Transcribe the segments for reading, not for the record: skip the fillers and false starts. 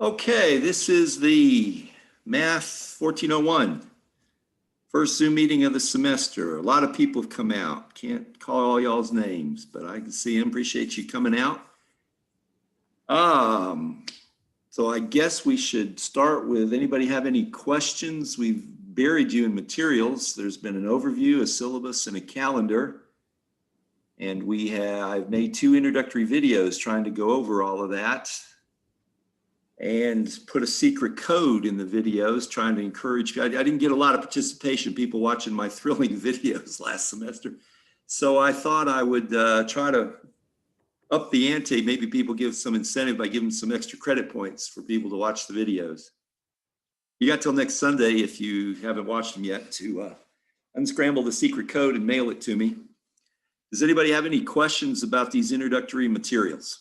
Okay, this is the Math 1401, first Zoom meeting of the semester. A lot of people have come out. Can't call all y'all's names, but I can see them. Appreciate you coming out. So I guess we should start with, anybody have any questions? We've buried you in materials. There's been an overview, a syllabus, and a calendar. And I've made 2 introductory videos trying to go over all of that and put a secret code in the videos, trying to encourage. I didn't get a lot of participation, people watching my thrilling videos last semester. So I thought I would try to up the ante. Maybe people give some incentive by giving some extra credit points for people to watch the videos. You got till next Sunday, if you haven't watched them yet, to unscramble the secret code and mail it to me. Does anybody have any questions about these introductory materials?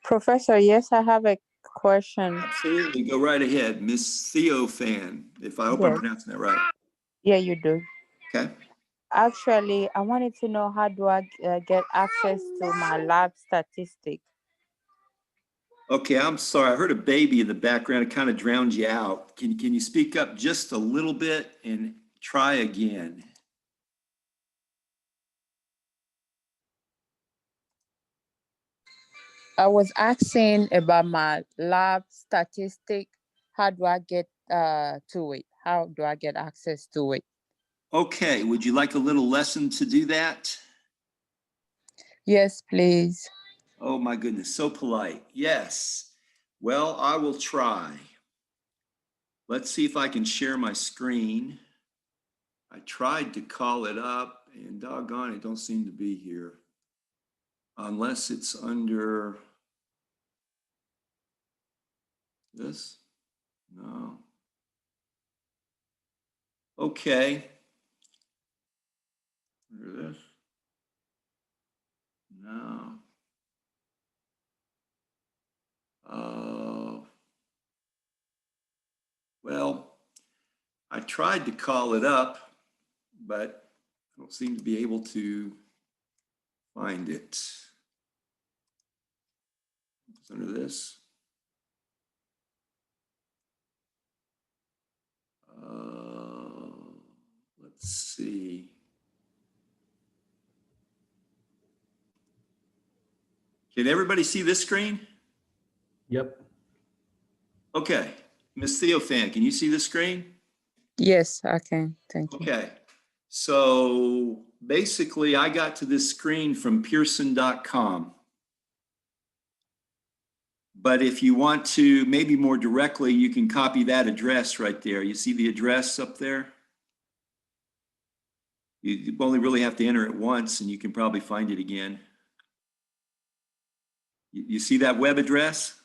Professor, yes, I have a question. Absolutely, go right ahead. Miss Theophan, if I hope I'm pronouncing that right. Yeah, you do. Okay. Actually, I wanted to know, how do I get access to my lab statistic? Okay, I'm sorry. I heard a baby in the background. It kind of drowned you out. Can you speak up just a little bit and try again? I was asking about my lab statistic. How do I get to it? How do I get access to it? Okay, would you like a little lesson to do that? Yes, please. Oh my goodness, so polite. Yes. Well, I will try. Let's see if I can share my screen. I tried to call it up and doggone it, don't seem to be here. Unless it's under this? No. Okay. Under this? No. Well, I tried to call it up, but I don't seem to be able to find it. It's under this. Let's see. Can everybody see this screen? Yep. Okay. Ms. Theophan, can you see the screen? Yes, I can. Thank you. Okay. So basically, I got to this screen from Pearson.com. But if you want to, maybe more directly, you can copy that address right there. You see the address up there? You only really have to enter it once and you can probably find it again. You see that web address?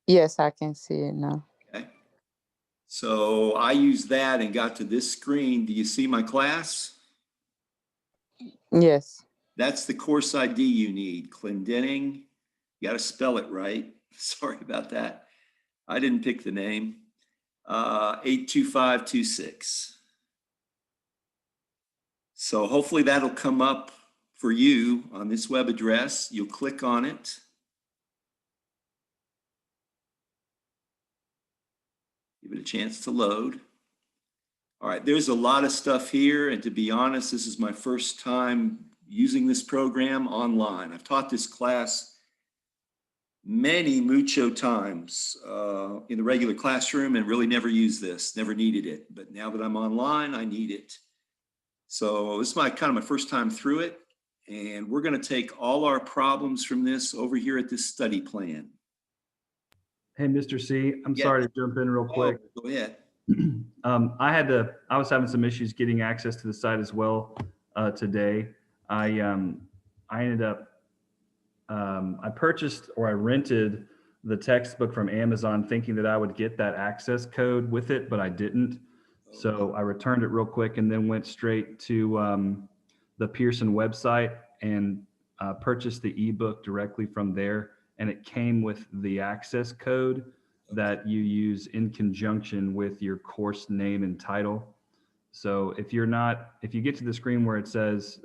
Yes, I can see it now. Okay. So I used that and got to this screen. Do you see my class? Yes. That's the course ID you need, Clendenning. You got to spell it right. Sorry about that. I didn't pick the name. 82526. So hopefully that'll come up for you on this web address. You'll click on it. Give it a chance to load. All right, there's a lot of stuff here. And to be honest, this is my first time using this program online. I've taught this class mucho times in the regular classroom and really never used this, never needed it. But now that I'm online, I need it. So this is kind of my first time through it. And we're going to take all our problems from this over here at this study plan. Hey, Mr. C, I'm sorry to jump in real quick. Oh, go ahead. I was having some issues getting access to the site as well today. I ended up, I purchased or I rented the textbook from Amazon thinking that I would get that access code with it, but I didn't. So I returned it real quick and then went straight to the Pearson website and purchased the ebook directly from there. And it came with the access code that you use in conjunction with your course name and title. So if you get to the screen where it says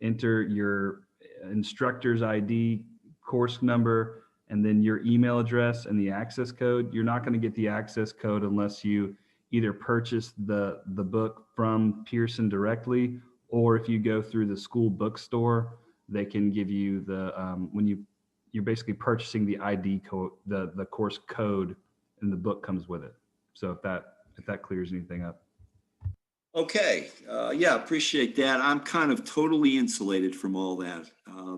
enter your instructor's ID, course number, and then your email address and the access code, you're not going to get the access code unless you either purchase the book from Pearson directly, or if you go through the school bookstore, they can give you the you're basically purchasing the ID code, the course code, and the book comes with it. So if that clears anything up. Okay, yeah, appreciate that. I'm kind of totally insulated from all that.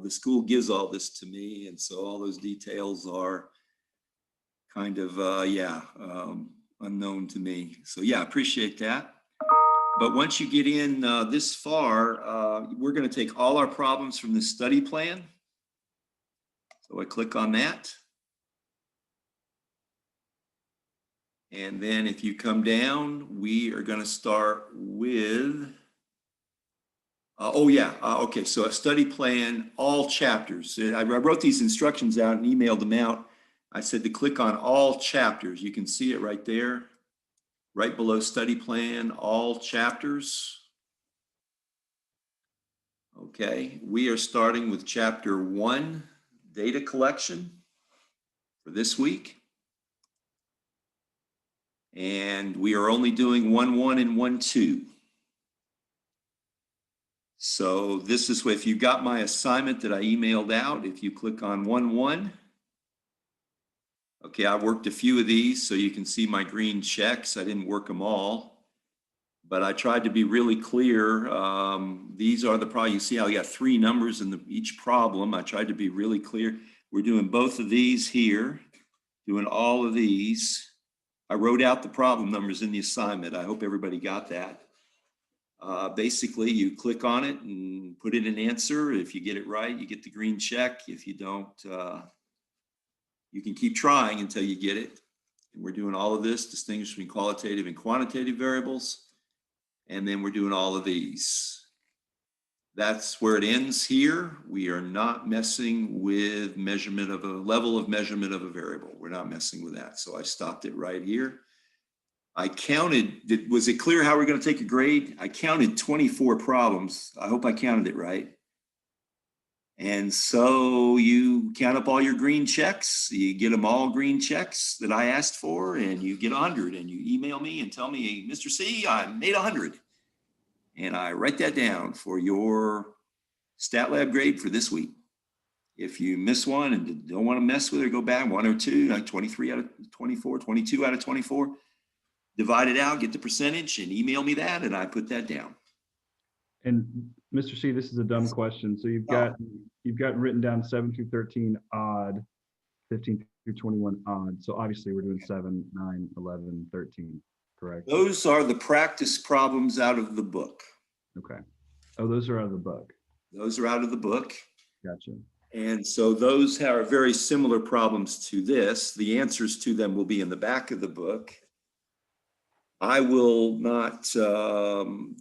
The school gives all this to me, and so all those details are kind of, unknown to me. So yeah, appreciate that. But once you get in this far, we're going to take all our problems from the study plan. So I click on that. And then if you come down, we are going to start with, okay, so a study plan, all chapters. I wrote these instructions out and emailed them out. I said to click on all chapters. You can see it right there, right below study plan, all chapters. Okay, we are starting with chapter 1, data collection for this week. And we are only doing 1-1 and 1-2. So this is if you got my assignment that I emailed out, if you click on 1-1, okay, I worked a few of these so you can see my green checks. I didn't work them all, but I tried to be really clear. These are the problem. You see how you got 3 numbers in each problem. I tried to be really clear. We're doing both of these here, doing all of these. I wrote out the problem numbers in the assignment. I hope everybody got that. Basically, you click on it and put in an answer. If you get it right, you get the green check. If you don't, you can keep trying until you get it. And we're doing all of this, distinguish between qualitative and quantitative variables. And then we're doing all of these. That's where it ends here. We are not messing with measurement of a level of measurement of a variable. We're not messing with that. So I stopped it right here. I counted, was it clear how we're going to take a grade? I counted 24 problems. I hope I counted it right. And so you count up all your green checks, you get them all green checks that I asked for, and you get 100, and you email me and tell me, Mr. C, I made 100. And I write that down for your stat lab grade for this week. If you miss one and don't want to mess with it, go back 1 or 2, like 23 out of 24, 22 out of 24, divide it out, get the percentage, and email me that, and I put that down. And Mr. C, this is a dumb question. So you've got written down 7 through 13 odd, 15 through 21 odd. So obviously we're doing 7, 9, 11, 13, correct? Those are the practice problems out of the book. Okay. Oh, those are out of the book. Those are out of the book. Gotcha. And so those are very similar problems to this. The answers to them will be in the back of the book. I will not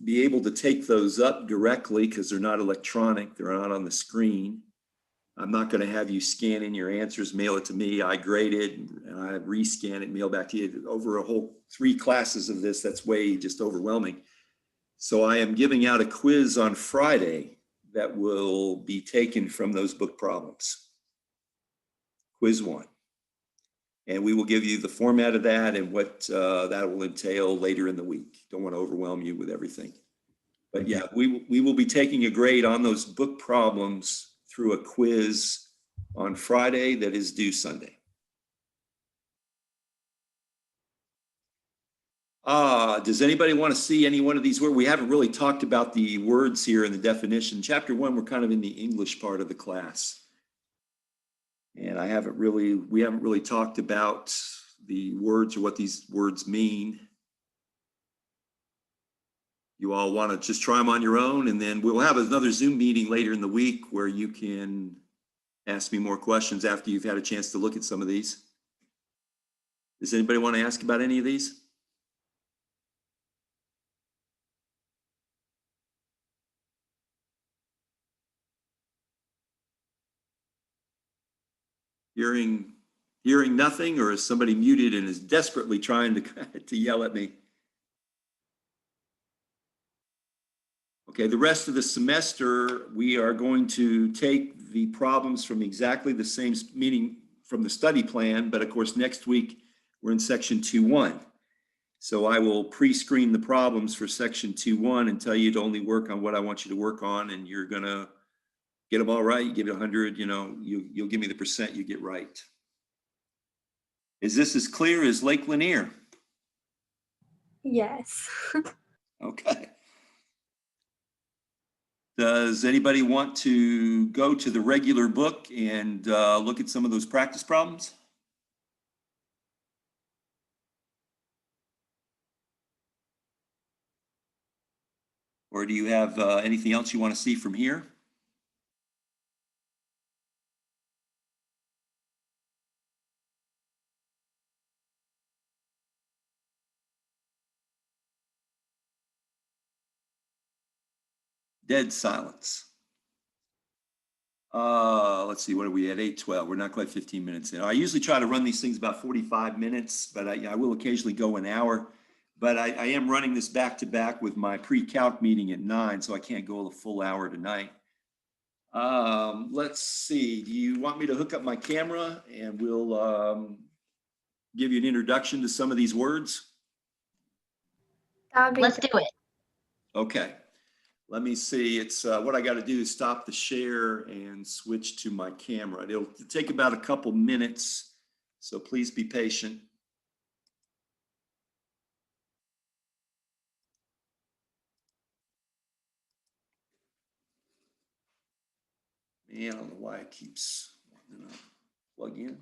be able to take those up directly because they're not electronic. They're not on the screen. I'm not going to have you scan in your answers, mail it to me. I grade it and I rescan it, mail back to you. Over a whole 3 classes of this, that's way just overwhelming. So I am giving out a quiz on Friday that will be taken from those book problems. Quiz 1. And we will give you the format of that and what that will entail later in the week. Don't want to overwhelm you with everything. But yeah, we will be taking a grade on those book problems through a quiz on Friday that is due Sunday. Does anybody want to see any one of these words? We haven't really talked about the words here in the definition. Chapter 1, we're kind of in the English part of the class. And we haven't really talked about the words or what these words mean. You all want to just try them on your own, and then we'll have another Zoom meeting later in the week where you can ask me more questions after you've had a chance to look at some of these. Does anybody want to ask about any of these? Hearing nothing, or is somebody muted and is desperately trying to yell at me? Okay, the rest of the semester, we are going to take the problems from exactly the same, meaning from the study plan, but of course, next week, we're in section 2.1. So I will pre-screen the problems for section 2.1 and tell you to only work on what I want you to work on, and you're gonna get them all right. You give it 100, you know, you'll give me the percent you get right. Is this as clear as Lake Lanier? Yes. Okay. Does anybody want to go to the regular book and look at some of those practice problems? Or do you have anything else you want to see from here? Dead silence. Let's see, what are we at? 8:12. We're not quite 15 minutes in. I usually try to run these things about 45 minutes, but I will occasionally go an hour. But I am running this back to back with my pre-calc meeting at 9, so I can't go a full hour tonight. Let's see. Do you want me to hook up my camera and we'll give you an introduction to some of these words? That would be Let's do it. Okay. Let me see. It's what I got to do is stop the share and switch to my camera. It'll take about a couple minutes, so please be patient. Man, I don't know why it keeps wanting to plug in.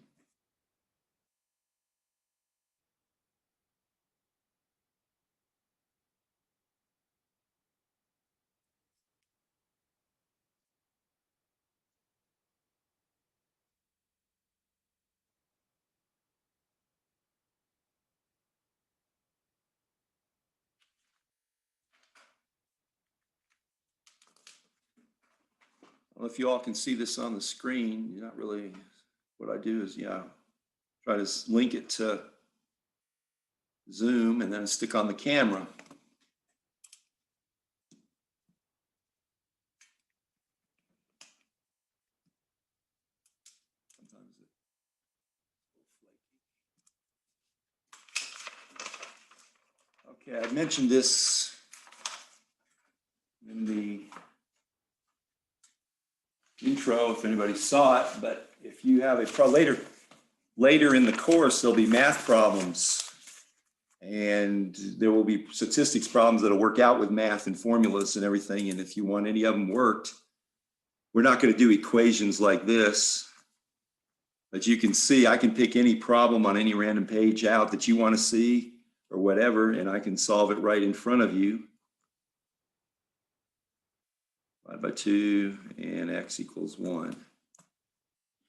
Well, if you all can see this on the screen, you're not really, what I do is, yeah, try to link it to Zoom and then stick on the camera. Sometimes it's a little flaky. Okay, I mentioned this in the intro, if anybody saw it, but if you have a later in the course, there'll be math problems and there will be statistics problems that'll work out with math and formulas and everything. And if you want any of them worked, we're not going to do equations like this, but you can see I can pick any problem on any random page out that you want to see or whatever, and I can solve it right in front of you. 5 by 2 and x equals 1.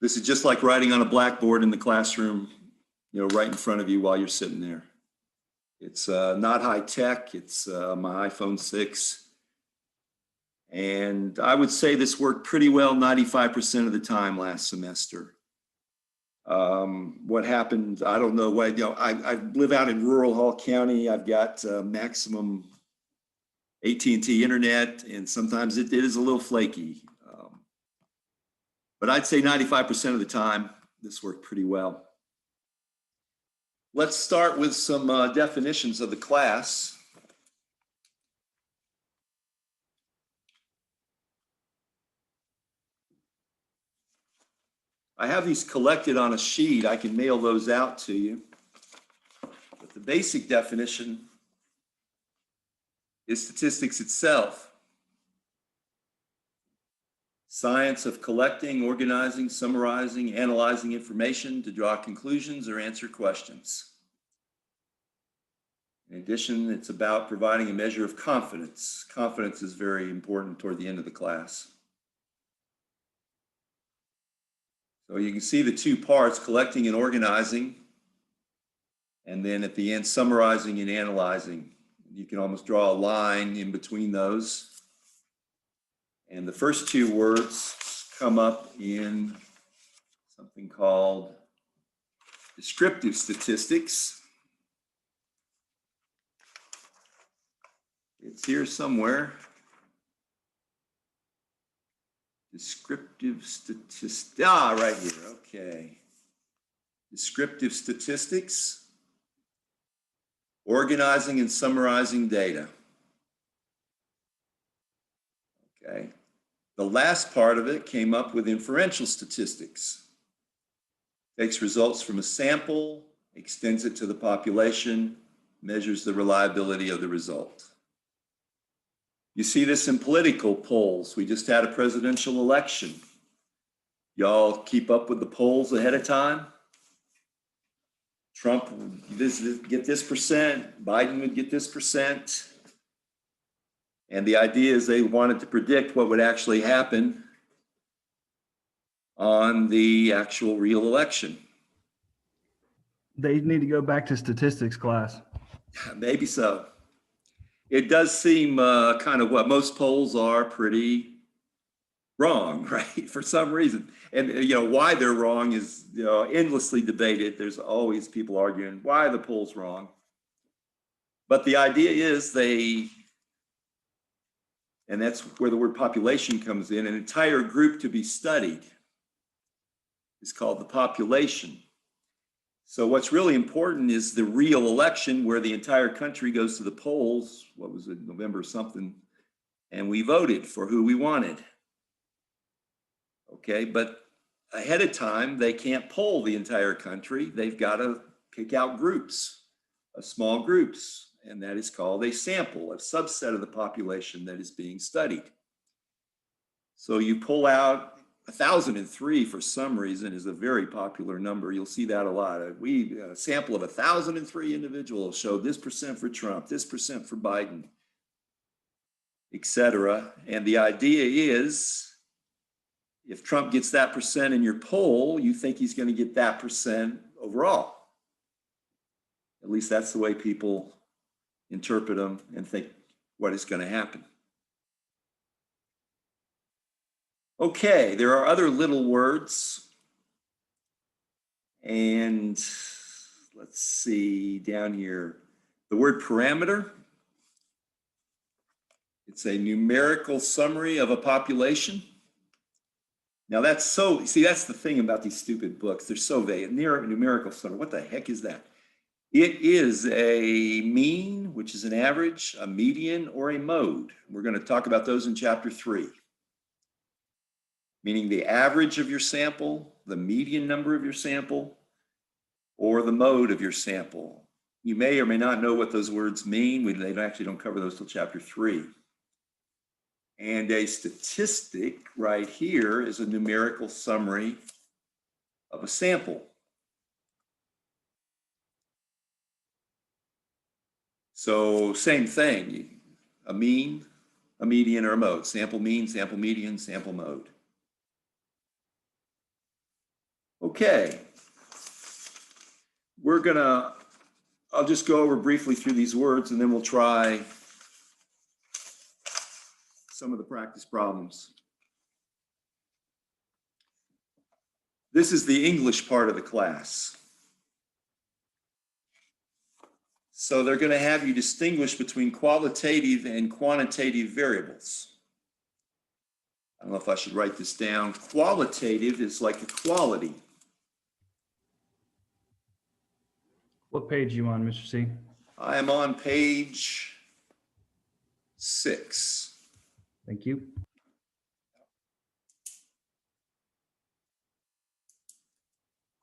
This is just like writing on a blackboard in the classroom, you know, right in front of you while you're sitting there. It's not high tech. It's my iPhone 6. And I would say this worked pretty well 95% of the time last semester. What happened, I don't know. You know, I live out in rural Hall County. I've got maximum AT&T internet, and sometimes it is a little flaky. But I'd say 95% of the time, this worked pretty well. Let's start with some definitions of the class. I have these collected on a sheet. I can mail those out to you. But the basic definition is statistics itself. Science of collecting, organizing, summarizing, analyzing information to draw conclusions or answer questions. In addition, it's about providing a measure of confidence. Confidence is very important toward the end of the class. So you can see the two parts, collecting and organizing, and then at the end, summarizing and analyzing. You can almost draw a line in between those. And the first two words come up in something called descriptive statistics. It's here somewhere. Descriptive statistics. Ah, right here. Okay. Descriptive statistics. Organizing and summarizing data. Okay. The last part of it came up with inferential statistics. Takes results from a sample, extends it to the population, measures the reliability of the result. You see this in political polls. We just had a presidential election. Y'all keep up with the polls ahead of time? Trump would get this percent, Biden would get this percent. And the idea is they wanted to predict what would actually happen on the actual real election. They need to go back to statistics class. Maybe so. It does seem kind of what most polls are pretty wrong, right? For some reason. And why they're wrong is endlessly debated. There's always people arguing why the poll's wrong. But the idea is and that's where the word population comes in, an entire group to be studied is called the population. So what's really important is the real election where the entire country goes to the polls, what was it, November something, and we voted for who we wanted. Okay, but ahead of time, they can't poll the entire country. They've got to pick out groups, small groups, and that is called a sample, a subset of the population that is being studied. So you pull out 1,003 for some reason is a very popular number. You'll see that a lot. A sample of 1,003 individuals showed this percent for Trump, this percent for Biden, et cetera. And the idea is, if Trump gets that percent in your poll, you think he's going to get that percent overall. At least that's the way people interpret them and think what is going to happen. Okay, there are other little words. And let's see down here. The word parameter. It's a numerical summary of a population. Now that's that's the thing about these stupid books. They're so vague. Numerical summary, what the heck is that? It is a mean, which is an average, a median, or a mode. We're going to talk about those in chapter 3. Meaning the average of your sample, the median number of your sample, or the mode of your sample. You may or may not know what those words mean. They actually don't cover those till chapter 3. And a statistic right here is a numerical summary of a sample. So same thing, a mean, a median, or a mode. Sample mean, sample median, sample mode. Okay, I'll just go over briefly through these words and then we'll try some of the practice problems. This is the English part of the class. So they're going to have you distinguish between qualitative and quantitative variables. I don't know if I should write this down. Qualitative is like a quality. What page are you on, Mr. C? I am on page 6. Thank you.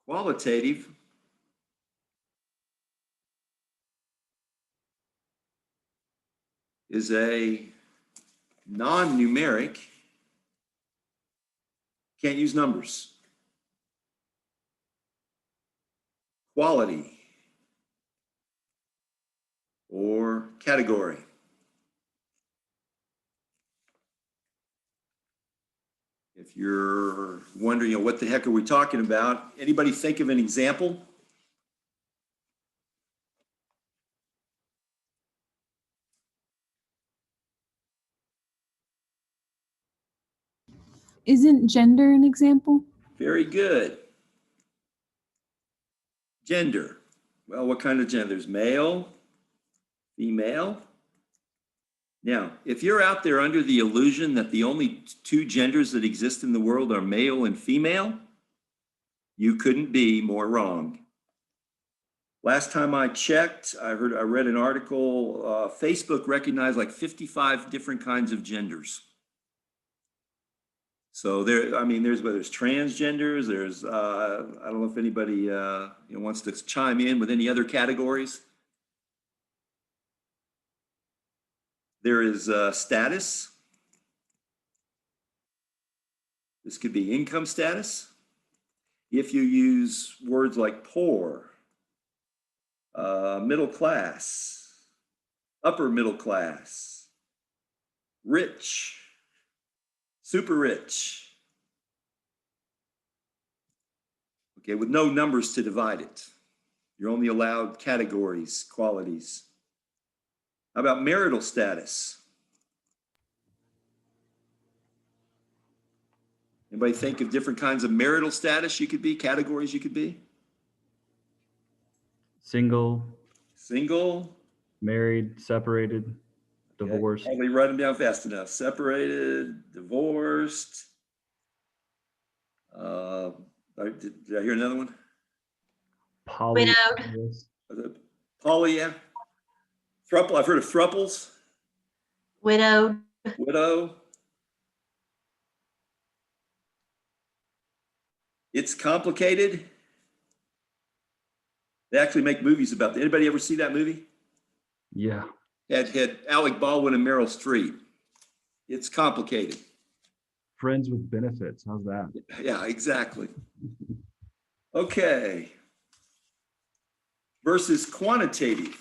Qualitative is a non-numeric, can't use numbers, quality or category. If you're wondering, what the heck are we talking about? Anybody think of an example? Isn't gender an example? Very good. Gender. Well, what kind of gender? There's male, female, Now, if you're out there under the illusion that the only two genders that exist in the world are male and female, you couldn't be more wrong. Last time I checked, I read an article, Facebook recognized like 55 different kinds of genders. So there, I mean, there's transgenders, there's, I don't know if anybody wants to chime in with any other categories. There is status. This could be income status. If you use words like poor, middle class, upper middle class, rich, super rich. Okay, with no numbers to divide it. You're only allowed categories, qualities. How about marital status? Anybody think of different kinds of marital status you could be, categories you could be? Single, Single. married, separated, Okay, divorced. probably write them down fast enough. Separated, divorced. Did I hear another one? Poly. Widowed. Poly, yeah. Thruple, I've heard of thruples. Widowed. Widow. It's complicated. They actually make movies about that. Anybody ever see that movie? Yeah. Had Alec Baldwin and Meryl Streep. It's complicated. Friends with benefits. How's that? Yeah, exactly. Okay. Versus quantitative.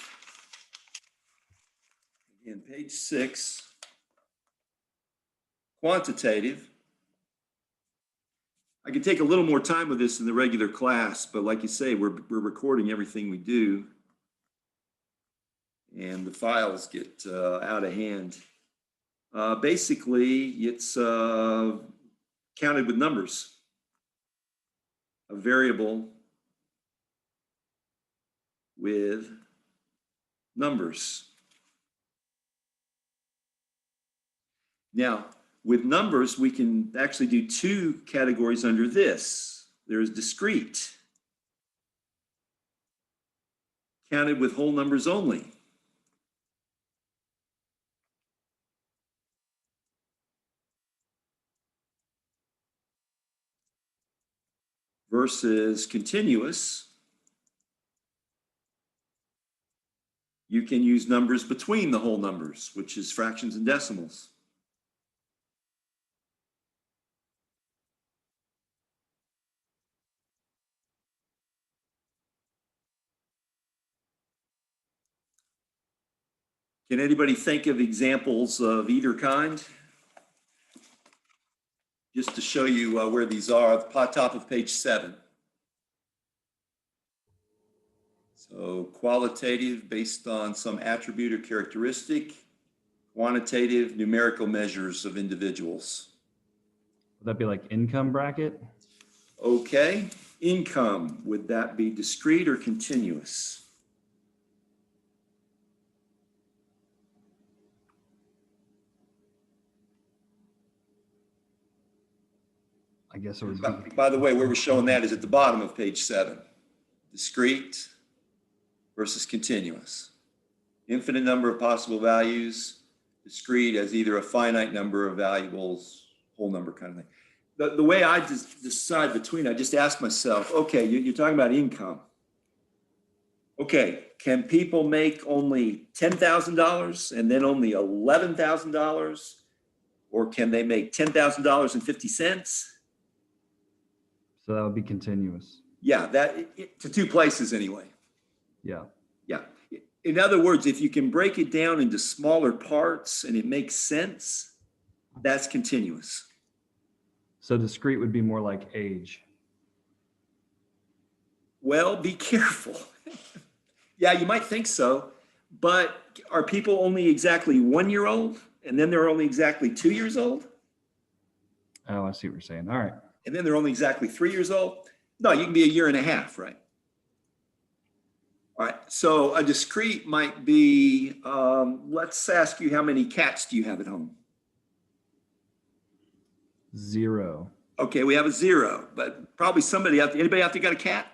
Again, page 6. Quantitative. I could take a little more time with this in the regular class, but like you say, we're recording everything we do. And the files get out of hand. Basically, it's counted with numbers. A variable with numbers. Now, with numbers, we can actually do two categories under this. There's discrete, counted with whole numbers only. Versus continuous. You can use numbers between the whole numbers, which is fractions and decimals. Can anybody think of examples of either kind? Just to show you where these are, at the top of page 7. So qualitative based on some attribute or characteristic, quantitative numerical measures of individuals. Would that be like income bracket? Okay, income, would that be discrete or continuous? I guess it would be. By the way, where we're showing that is at the bottom of page 7. Discrete versus continuous. Infinite number of possible values, discrete as either a finite number of variables, whole number kind of thing. The way I decide between, I just ask myself, okay, you're talking about income. Okay, can people make only $10,000 and then only $11,000? Or can they make $10,000.50? So that would be continuous. Yeah, to two places anyway. Yeah. Yeah. In other words, if you can break it down into smaller parts and it makes sense, that's continuous. So discrete would be more like age. Well, be careful. Yeah, you might think so, but are people only exactly 1 year old and then they're only exactly 2 years old? Oh, I see what you're saying. All right. And then they're only exactly 3 years old? No, you can be a year and a half, right? All right, so a discrete might be, let's ask you, how many cats do you have at home? 0. Okay, we have a 0, but probably somebody out there, anybody out there got a cat?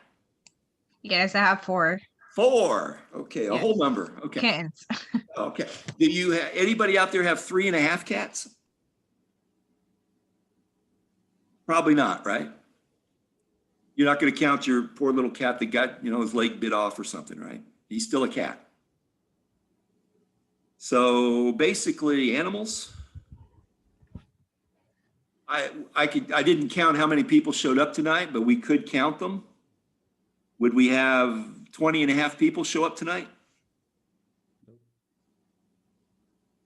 Yes, I have 4 4, okay, a Yes. whole number, okay. kittens. Okay, do you, anybody out there have 3.5 cats? Probably not, right? You're not gonna count your poor little cat that got, his leg bit off or something, right? He's still a cat. So basically, animals. I didn't count how many people showed up tonight, but we could count them. Would we have 20.5 people show up tonight?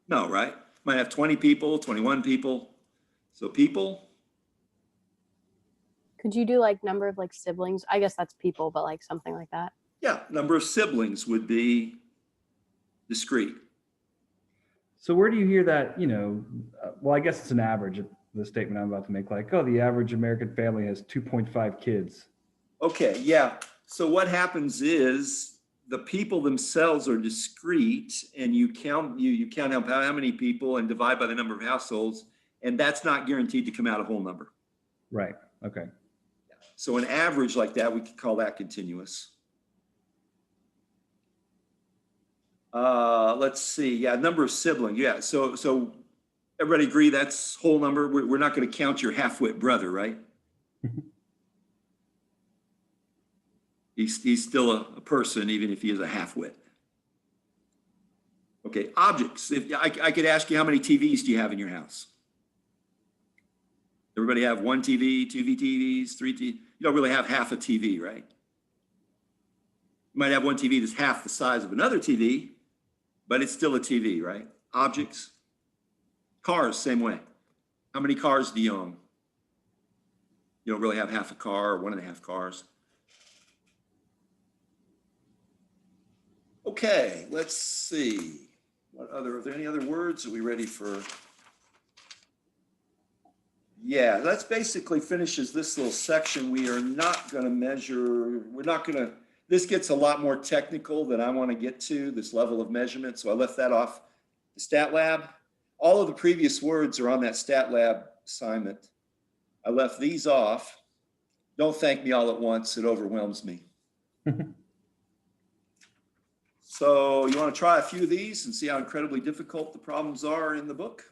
No, right? Might have 20 people, 21 people. So people, Could you do like number of like siblings? I guess that's people, but like something like that. yeah, number of siblings would be discrete. So where do you hear that, well, I guess it's an average, the statement I'm about to make, like, oh, the average American family has 2.5 kids. Okay, yeah. So what happens is the people themselves are discrete, and you count how many people and divide by the number of households, and that's not guaranteed to come out a whole number. Right. Okay. So an average like that, we could call that continuous. Let's see. Yeah, number of siblings. Yeah. So everybody agree that's whole number. We're not going to count your half-wit brother, right? He's still a person, even if he is a half-wit. Okay, objects. If I could ask you, how many TVs do you have in your house? Everybody have 1 TV, 2 TVs, 3 TVs? You don't really have half a TV, right? You might have 1 TV that's half the size of another TV, but it's still a TV, right? Objects. Cars, same way. How many cars do you own? You don't really have half a car or 1.5 cars. Okay, let's see. Are there any other words? Are we ready for? Yeah, that's basically finishes this little section. We are not going to measure, this gets a lot more technical than I want to get to, this level of measurement. So I left that off the Stat Lab. All of the previous words are on that Stat Lab assignment. I left these off. Don't thank me all at once. It overwhelms me. So you want to try a few of these and see how incredibly difficult the problems are in the book?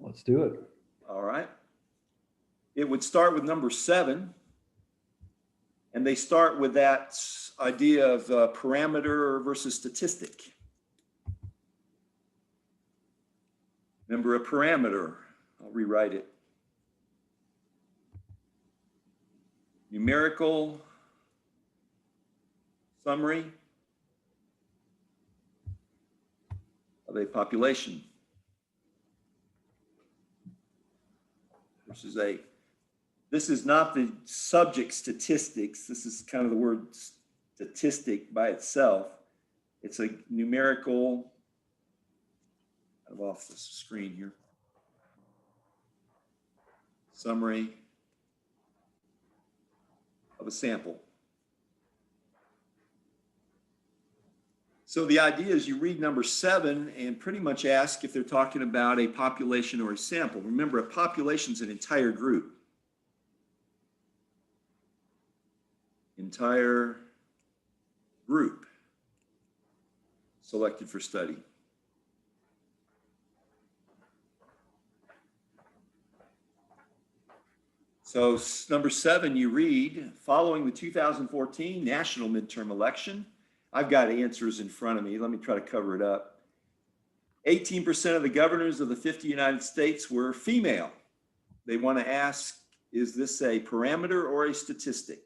Let's do it. All right. It would start with number 7. And they start with that idea of parameter versus statistic. Remember, a parameter, I'll rewrite it. Numerical summary of a population versus this is not the subject statistics. This is kind of the word statistic by itself. It's a numerical, kind of off the screen here, summary of a sample. So the idea is you read number 7 and pretty much ask if they're talking about a population or a sample. Remember, a population is an entire group. Entire group selected for study. So number 7, you read, following the 2014 national midterm election, I've got answers in front of me. Let me try to cover it up. 18% of the governors of the 50 United States were female. They want to ask, is this a parameter or a statistic?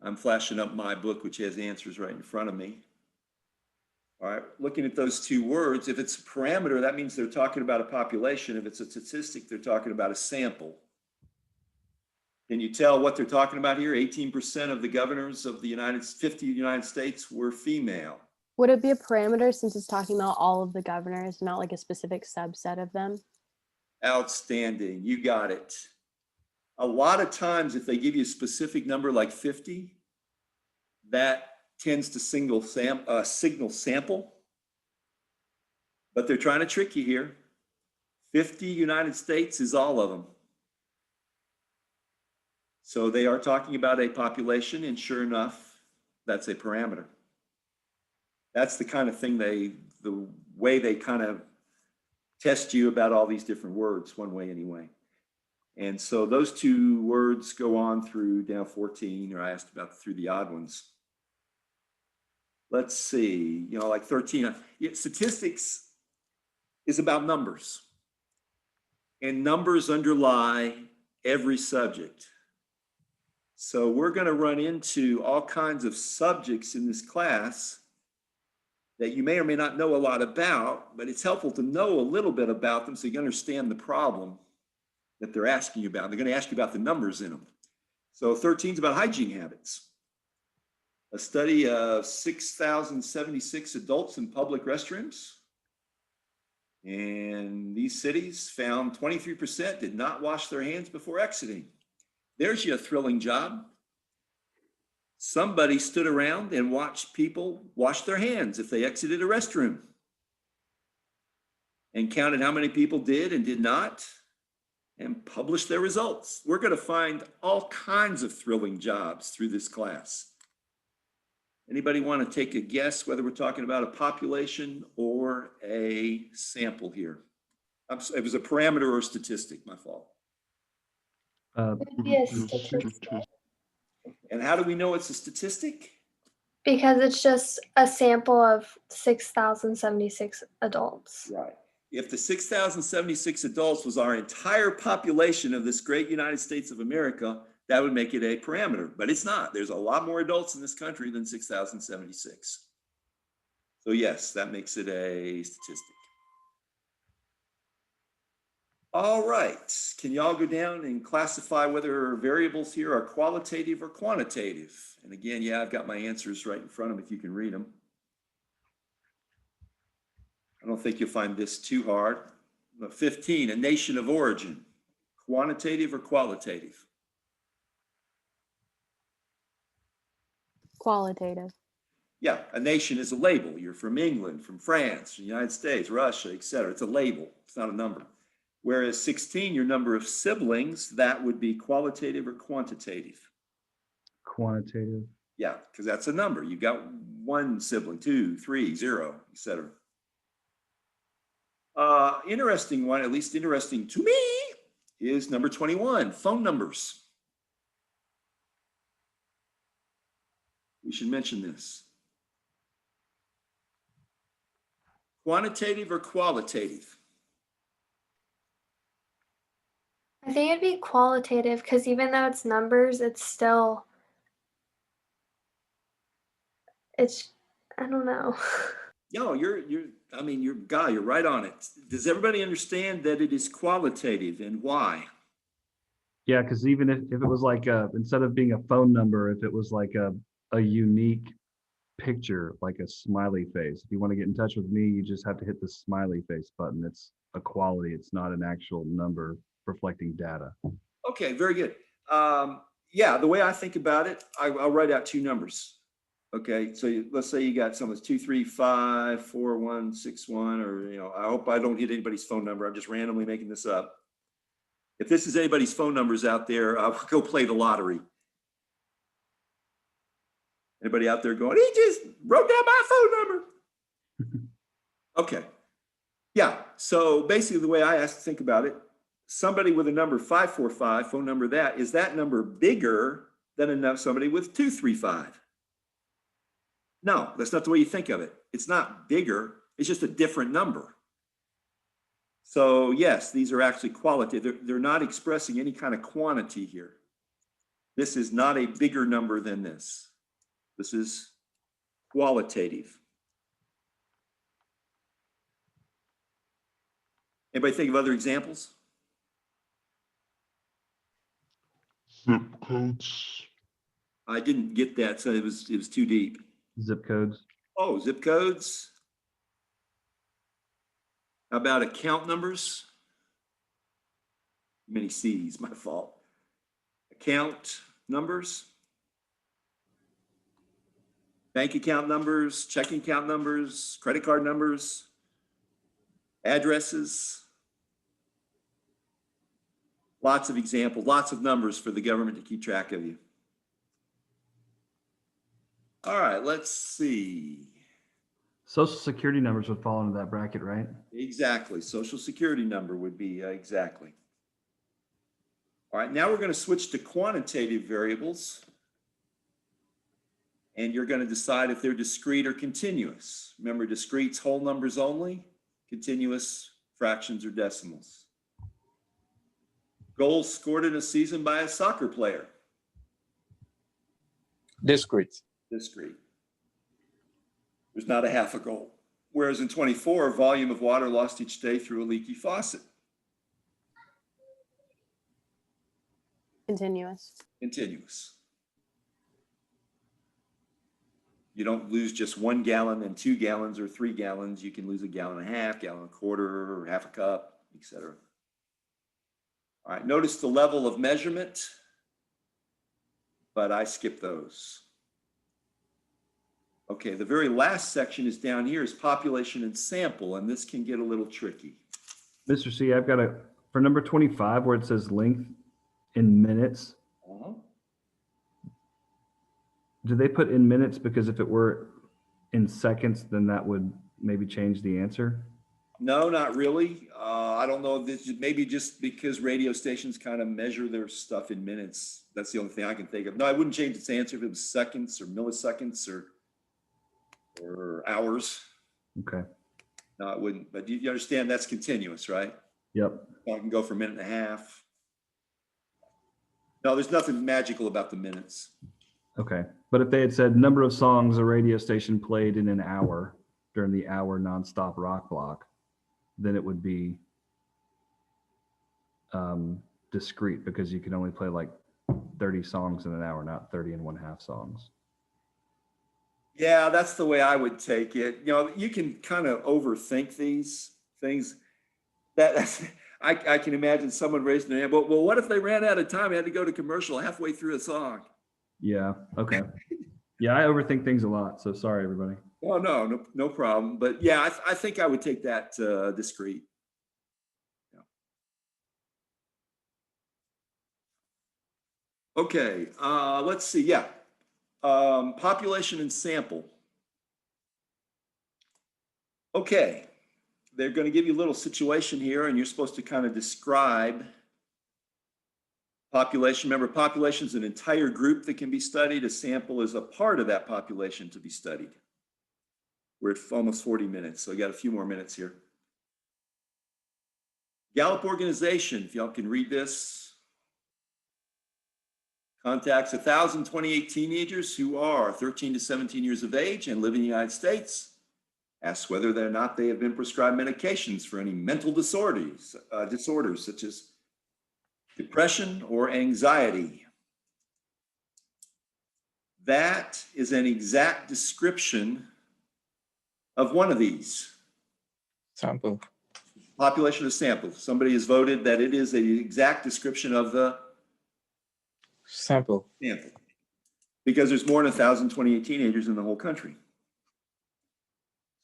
I'm flashing up my book, which has answers right in front of me. All right, looking at those 2 words, if it's a parameter, that means they're talking about a population. If it's a statistic, they're talking about a sample. Can you tell what they're talking about here? 18% of the governors of the 50 United States were female. Would it be a parameter since it's talking about all of the governors, not like a specific subset of them? Outstanding, you got it. A lot of times, if they give you a specific number like 50, that tends to signal sample. But they're trying to trick you here. 50 United States is all of them. So they are talking about a population, and sure enough, that's a parameter. That's the kind of thing the way they kind of test you about all these different words, one way anyway. And so those two words go on through down 14, or I asked about through the odd ones. Let's see, like 13. Statistics is about numbers, and numbers underlie every subject. So we're going to run into all kinds of subjects in this class that you may or may not know a lot about, but it's helpful to know a little bit about them so you can understand the problem that they're asking you about. They're going to ask you about the numbers in them. So 13 is about hygiene habits. A study of 6,076 adults in public restrooms. And these cities found 23% did not wash their hands before exiting. There's your thrilling job. Somebody stood around and watched people wash their hands if they exited a restroom, and counted how many people did and did not, and published their results. We're going to find all kinds of thrilling jobs through this class. Anybody want to take a guess whether we're talking about a population or a sample here? It was a parameter or a statistic, my fault. Yes, statistic. And how do we know it's a statistic? Because it's just a sample of 6,076 adults. Right. If the 6,076 adults was our entire population of this great United States of America, that would make it a parameter, but it's not. There's a lot more adults in this country than 6,076. So yes, that makes it a statistic. All right, can y'all go down and classify whether variables here are qualitative or quantitative? And again, yeah, I've got my answers right in front of them if you can read them. I don't think you'll find this too hard. 15, a nation of origin, quantitative or qualitative? Qualitative. Yeah, a nation is a label. You're from England, from France, the United States, Russia, etc. It's a label, it's not a number. Whereas 16, your number of siblings, that would be qualitative or quantitative? Quantitative. Yeah, because that's a number. You've got one sibling, 2, 3, 0, etc. Interesting one, at least interesting to me, is number 21, phone numbers. We should mention this. Quantitative or qualitative? I think it'd be qualitative because even though it's numbers, it's still, I don't know. No, you're right on it. Does everybody understand that it is qualitative and why? Yeah, because even if it was like instead of being a phone number, if it was like a unique picture, like a smiley face. If you want to get in touch with me, you just have to hit the smiley face button. It's a quality. It's not an actual number reflecting data. Okay, very good. Yeah, the way I think about it, I'll write out two numbers. Okay, so let's say you got someone's 2354161, or I hope I don't hit anybody's phone number. I'm just randomly making this up. If this is anybody's phone numbers out there, I'll go play the lottery. Anybody out there going, he just wrote down my phone number? Okay. Yeah, so basically the way I ask to think about it, somebody with a number 545, phone number is that number bigger than somebody with 235? No, that's not the way you think of it. It's not bigger, it's just a different number. So yes, these are actually qualitative. They're not expressing any kind of quantity here. This is not a bigger number than this. This is qualitative. Anybody think of other examples? Zip codes. I didn't get that, so it was too deep. Zip codes. Oh, zip codes. How about account numbers? Many C's, my fault. account numbers, bank account numbers, checking account numbers, credit card numbers, addresses. Lots of examples, lots of numbers for the government to keep track of you. All right, let's see. Social security numbers would fall into that bracket, right? Exactly. Social security number would be exactly. All right, now we're going to switch to quantitative variables. And you're going to decide if they're discrete or continuous. Remember, discrete's whole numbers only, continuous fractions or decimals. Goals scored in a season by a soccer player. Discrete. Discrete. There's not a half a goal. Whereas in 24, volume of water lost each day through a leaky faucet. Continuous. Continuous. You don't lose just 1 gallon and 2 gallons or 3 gallons. You can lose a gallon and a half, gallon and a quarter, or half a cup, etc. All right, notice the level of measurement, but I skipped those. Okay, the very last section is down here is population and sample, and this can get a little tricky. Mr. C, I've got for number 25 where it says length in minutes. Do they put in minutes because if it were in seconds, then that would maybe change the answer? No, not really. I don't know. This maybe just because radio stations kind of measure their stuff in minutes. That's the only thing I can think of. No, I wouldn't change its answer if it was seconds or milliseconds or hours. Okay. No, it wouldn't. But you understand that's continuous, right? Yep. I can go for a minute and a half. No, there's nothing magical about the minutes. Okay. But if they had said number of songs a radio station played in an hour during the hour nonstop rock block, then it would be discrete because you can only play like 30 songs in an hour, not 30 and 1/2 songs. Yeah, that's the way I would take it. You know, you can kind of overthink these things. I can imagine someone raising their hand, but well, what if they ran out of time? They had to go to commercial halfway through a song. Yeah. Okay. Yeah, I overthink things a lot. So sorry, everybody. Oh, no problem. But yeah, I think I would take that discrete. Yeah. Okay, let's see. Yeah, population and sample. Okay, they're going to give you a little situation here, and you're supposed to kind of describe population. Remember, population is an entire group that can be studied. A sample is a part of that population to be studied. We're at almost 40 minutes, so I got a few more minutes here. Gallup organization, if y'all can read this, contacts 1,028 teenagers who are 13 to 17 years of age and live in the United States. Asks whether or not they have been prescribed medications for any mental disorders such as depression or anxiety. That is an exact description of one of these. Sample. Population of sample. Somebody has voted that it is an exact description of the Sample. sample. Because there's more than 1,028 teenagers in the whole country.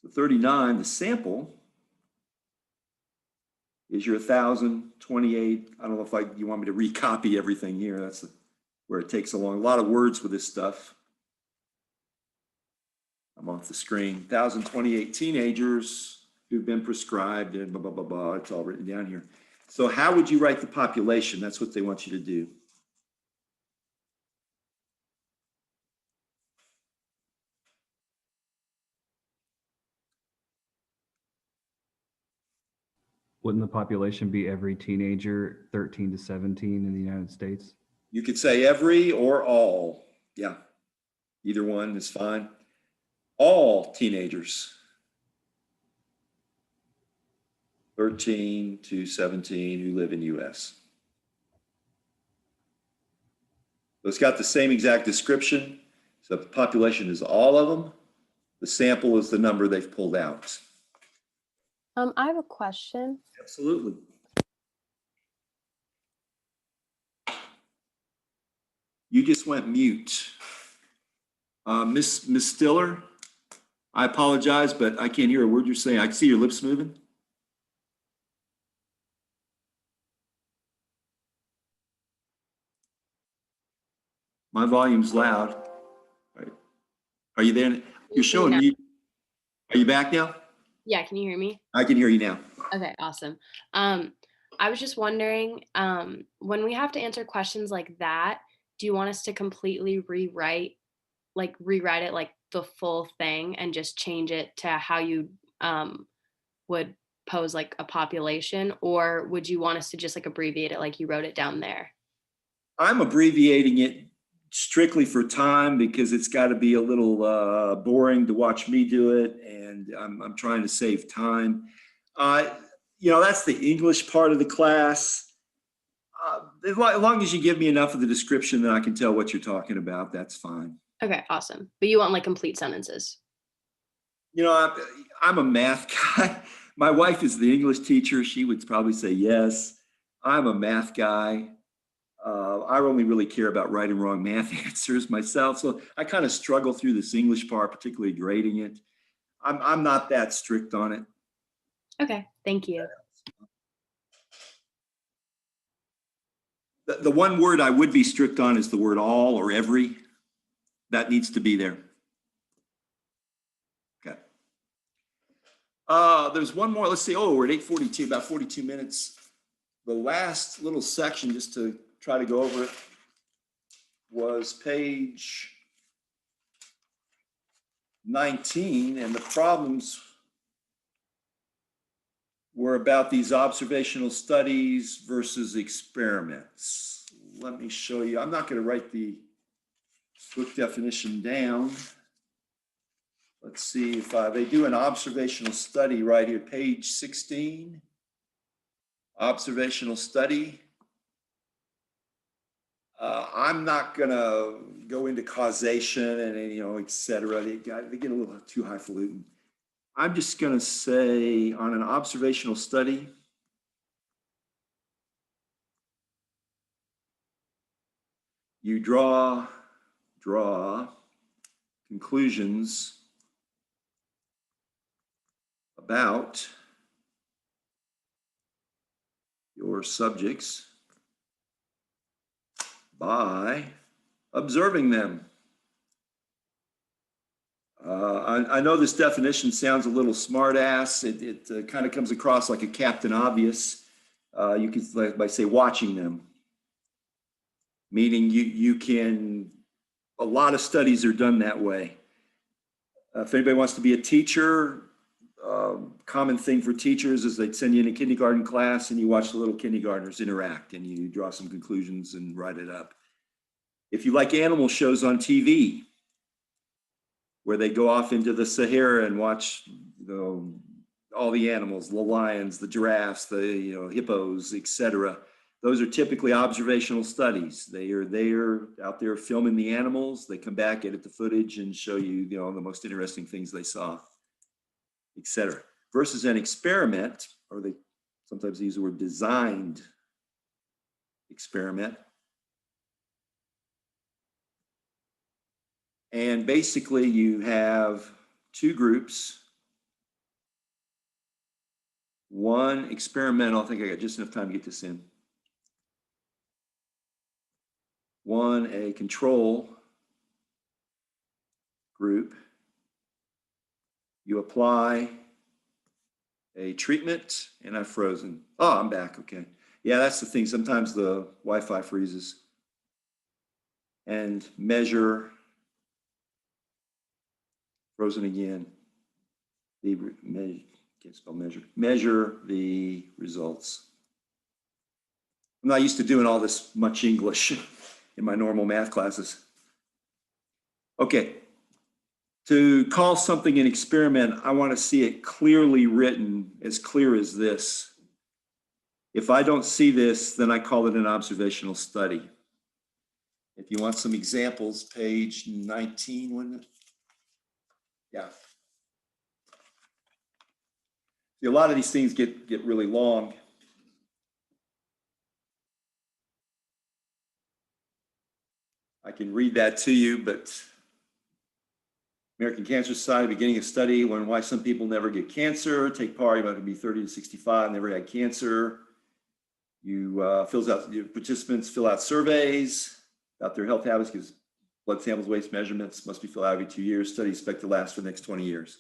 So 39, the sample is your 1,028. I don't know if you want me to recopy everything here. That's where it takes a lot of words with this stuff. I'm off the screen. 1,028 teenagers who've been prescribed and blah, blah, blah, blah. It's all written down here. So how would you write the population? That's what they want you to do. Wouldn't the population be every teenager 13 to 17 in the United States? You could say every or all. Yeah, either one is fine. All teenagers, 13 to 17 who live in the US. So it's got the same exact description. So the population is all of them. The sample is the number they've pulled out. I have a question. Absolutely. You just went mute. Miss Stiller, I apologize, but I can't hear a word you're saying. I can see your lips moving. My volume's loud. Right. Are you there? You're showing me. Are you back now? Yeah, can you hear me? I can hear you now. Okay, awesome. I was just wondering, when we have to answer questions like that, do you want us to completely rewrite it like the full thing and just change it to how you would pose like a population, or would you want us to just like abbreviate it like you wrote it down there? I'm abbreviating it strictly for time because it's got to be a little boring to watch me do it, and I'm trying to save time. That's the English part of the class. As long as you give me enough of the description that I can tell what you're talking about, that's fine. Okay, awesome. But you want like complete sentences? I'm a math guy. My wife is the English teacher. She would probably say yes. I'm a math guy. I only really care about right and wrong math answers myself. So I kind of struggle through this English part, particularly grading it. I'm not that strict on it. Okay, thank you. The one word I would be strict on is the word all or every. That needs to be there. Okay. There's one more. Let's see. Oh, we're at 8:42, about 42 minutes. The last little section, just to try to go over it, was page 19, and the problems were about these observational studies versus experiments. Let me show you. I'm not going to write the book definition down. Let's see if they do an observational study right here, page 16. Observational study. I'm not going to go into causation and, et cetera. They get a little too highfalutin. I'm just going to say on an observational study, you draw conclusions about your subjects by observing them. I know this definition sounds a little smart ass. It kind of comes across like a Captain Obvious. You could by say watching them, meaning you can, a lot of studies are done that way. If anybody wants to be a teacher, common thing for teachers is they'd send you in a kindergarten class and you watch the little kindergartners interact and you draw some conclusions and write it up. If you like animal shows on TV, where they go off into the Sahara and watch all the animals, the lions, the giraffes, the hippos, etc. Those are typically observational studies. They are out there filming the animals. They come back, edit the footage, and show you, the most interesting things they saw, etc. Versus an experiment, or they sometimes use the word designed experiment. And basically you have two groups. One experimental, I think I got just enough time to get this in. One, a control group. You apply a treatment, and I've frozen. Oh, I'm back, okay. Yeah, that's the thing. Sometimes the Wi-Fi freezes. And measure. Frozen again. Can't spell measure. Measure the results. I'm not used to doing all this much English in my normal math classes. Okay. To call something an experiment, I want to see it clearly written, as clear as this. If I don't see this, then I call it an observational study. If you want some examples, page 19, wouldn't it? Yeah. See, a lot of these things get really long. I can read that to you, but American Cancer Society beginning a study on why some people never get cancer. Take part, you're about to be 30 to 65, never had cancer. Your participants fill out surveys about their health habits, gives blood samples, waste measurements, must be filled out every 2 years. Study expected to last for the next 20 years.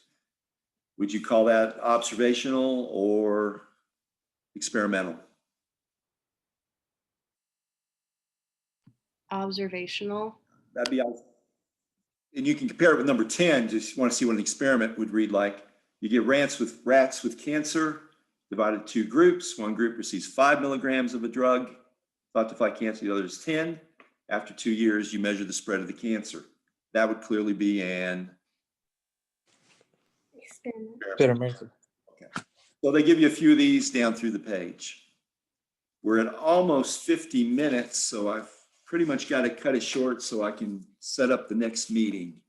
Would you call that observational or experimental? Observational. That'd be, and you can compare it with number 10, just want to see what an experiment would read like. You get rats with cancer, divided into 2 groups. One group receives 5 milligrams of a drug, thought to fight cancer, the other is 10. After 2 years, you measure the spread of the cancer. That would clearly be an Experimental. So they give you a few of these down through the page. We're at almost 50 minutes, so I've pretty much got to cut it short so I can set up the next meeting.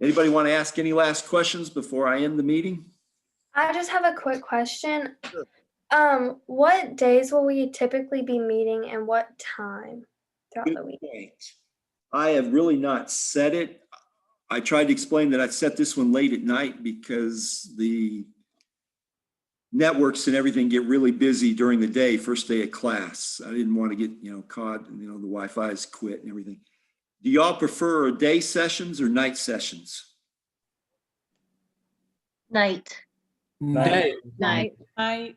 Anybody want to ask any last questions before I end the meeting? I just have a quick question. What days will we typically be meeting and what time throughout the Good week? point. I have really not set it. I tried to explain that I set this one late at night because the networks and everything get really busy during the day, first day of class. I didn't want to get, caught, the Wi-Fi is quit and everything. Do y'all prefer day sessions or night sessions? Night. Night. Night. I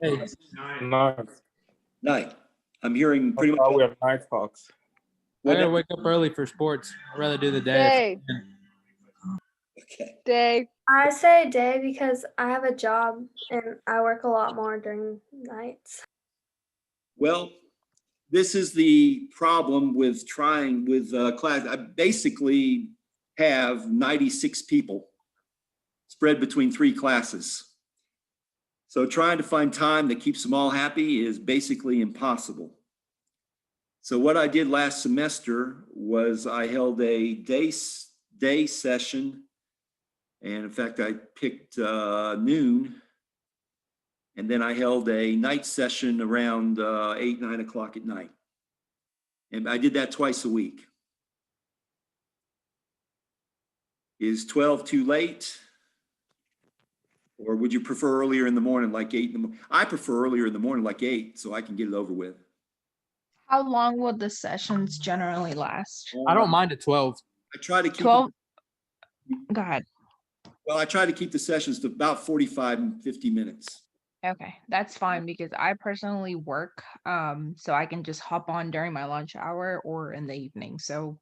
Night. Night. I'm hearing pretty much. We have night hawks. I gotta wake up early for sports. I'd rather do the day. Okay. Day. I say day because I have a job and I work a lot more during nights. Well, this is the problem with trying with class. I basically have 96 people spread between 3 classes. So trying to find time that keeps them all happy is basically impossible. So what I did last semester was I held a day session. And in fact, I picked noon. And then I held a night session around 8, 9 o'clock at night. And I did that twice a week. Is 12 too late? Or would you prefer earlier in the morning, like 8 in the morning? I prefer earlier in the morning, like 8, so I can get it over with. How long will the sessions generally last? I don't mind at 12. I try to keep 12? Go ahead. Well, I try to keep the sessions to about 45 and 50 minutes. Okay, that's fine because I personally work, so I can just hop on during my lunch hour or in the evening. So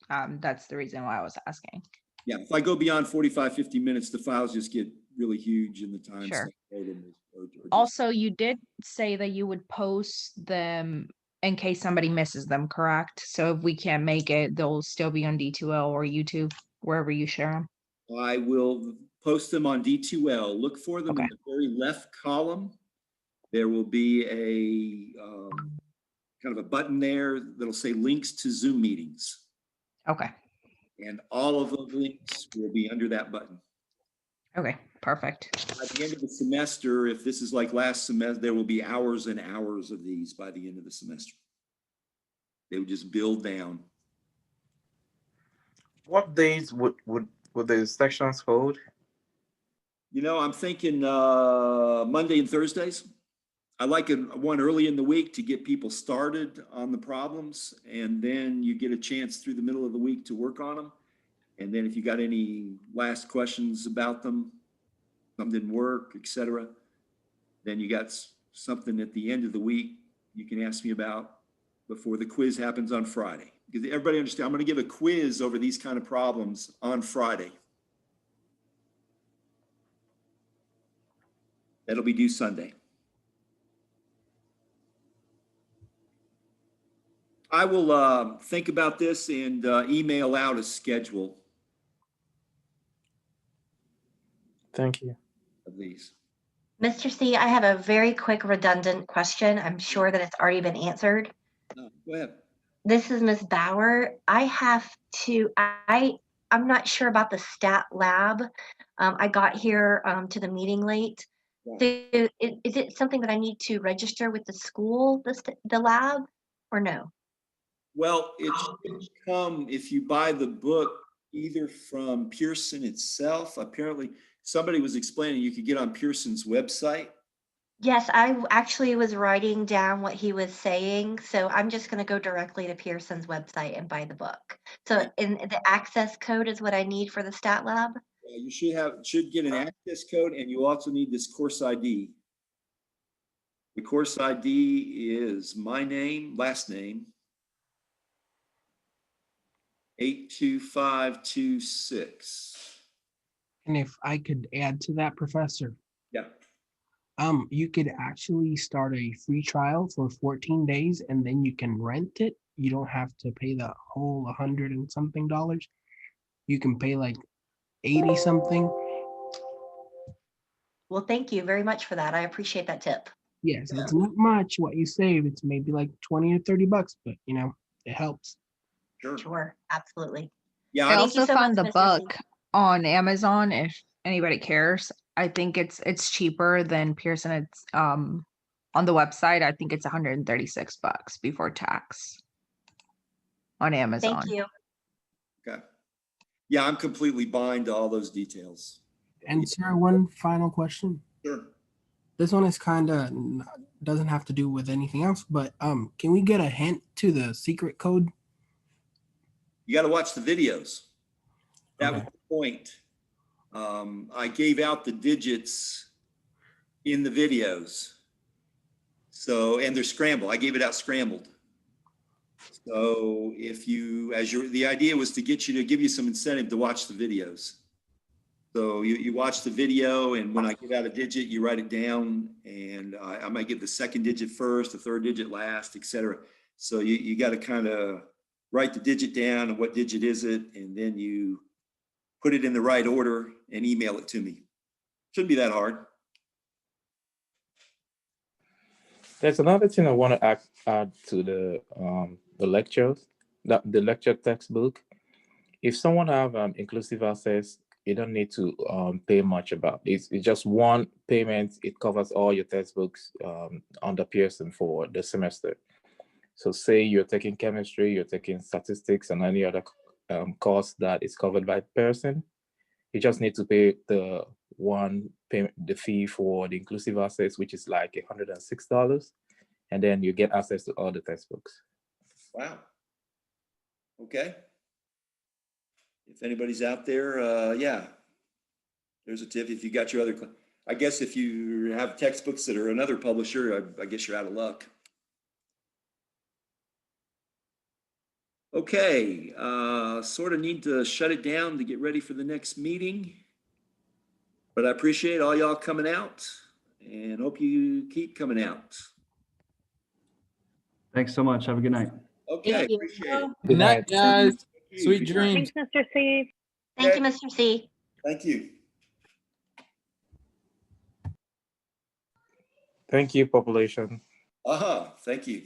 that's the reason why I was asking. Yeah, if I go beyond 45, 50 minutes, the files just get really huge in the time. Sure. Or just- Also, you did say that you would post them in case somebody misses them, correct? So if we can't make it, they'll still be on D2L or YouTube, wherever you share them. I will post them on D2L. Look for them in Okay. the very left column. There will be a kind of a button there that'll say links to Zoom meetings. Okay. And all of the links will be under that button. Okay, perfect. By the end of the semester, if this is like last semester, there will be hours and hours of these by the end of the semester. They would just build down. What days would the sections hold? I'm thinking Monday and Thursdays. I like one early in the week to get people started on the problems, and then you get a chance through the middle of the week to work on them. And then if you got any last questions about them, something didn't work, etc., then you got something at the end of the week you can ask me about before the quiz happens on Friday. Because everybody understand, I'm going to give a quiz over these kind of problems on Friday. That'll be due Sunday. I will think about this and email out a schedule Thank you. of these. Mr. C, I have a very quick redundant question. I'm sure that it's already been answered. No, go ahead. This is Ms. Bauer. I'm not sure about the stat lab. I got here to the meeting late. Yeah. So is it something that I need to register with the school, the lab, or no? Well, it should come if you buy the book either from Pearson itself. Apparently, somebody was explaining you could get on Pearson's website. Yes, actually was writing down what he was saying, so I'm just gonna go directly to Pearson's website and buy the book. So in the access code is what I need for the Stat Lab? You should get an access code, and you also need this course ID. The course ID is my name, last name, 82526. And if I could add to that, Professor, Yeah. you could actually start a free trial for 14 days and then you can rent it. You don't have to pay the whole $100 and something. You can pay like 80 something. Well, thank you very much for that. I appreciate that tip. Yes, it's not much what you save. It's maybe like 20 or 30 bucks, but you know, it helps. Sure. Sure, absolutely. Yeah. I Thank you also so found much, the Mr. C. book on Amazon if anybody cares. I think it's cheaper than Pearson. It's on the website. I think it's $136 before tax on Amazon. Thank you. Okay. Yeah, I'm completely blind to all those details. And sir, one final question. Sure. This one is kind of doesn't have to do with anything else, but can we get a hint to the secret code? You got to watch the videos. That was Okay. the point. I gave out the digits in the videos. So, and they're scrambled. I gave it out scrambled. So if you, the idea was to get you to give you some incentive to watch the videos. So you watch the video, and when I give out a digit, you write it down, and I might give the second digit first, the third digit last, et cetera. So you got to kind of write the digit down and what digit is it, and then you put it in the right order and email it to me. Shouldn't be that hard. There's another thing I want to add to the lectures, the lecture textbook. If someone have inclusive access, you don't need to pay much about it. It's just one payment. It covers all your textbooks under Pearson for the semester. So say you're taking chemistry, you're taking statistics and any other course that is covered by Pearson, you just need to pay the fee for the inclusive access, which is like $106, and then you get access to all the textbooks. Wow. Okay. If anybody's out there, yeah, there's a tip. If you got your other, I guess if you have textbooks that are another publisher, I guess you're out of luck. Okay, sort of need to shut it down to get ready for the next meeting. But I appreciate all y'all coming out and hope you keep coming out. Thanks so much. Have a good night. Okay, appreciate it. Good night, guys. Thank you. Sweet Good night. dreams. Thanks, Mr. C. Thank you, Mr. C. Thank you. Thank you, population. Thank you.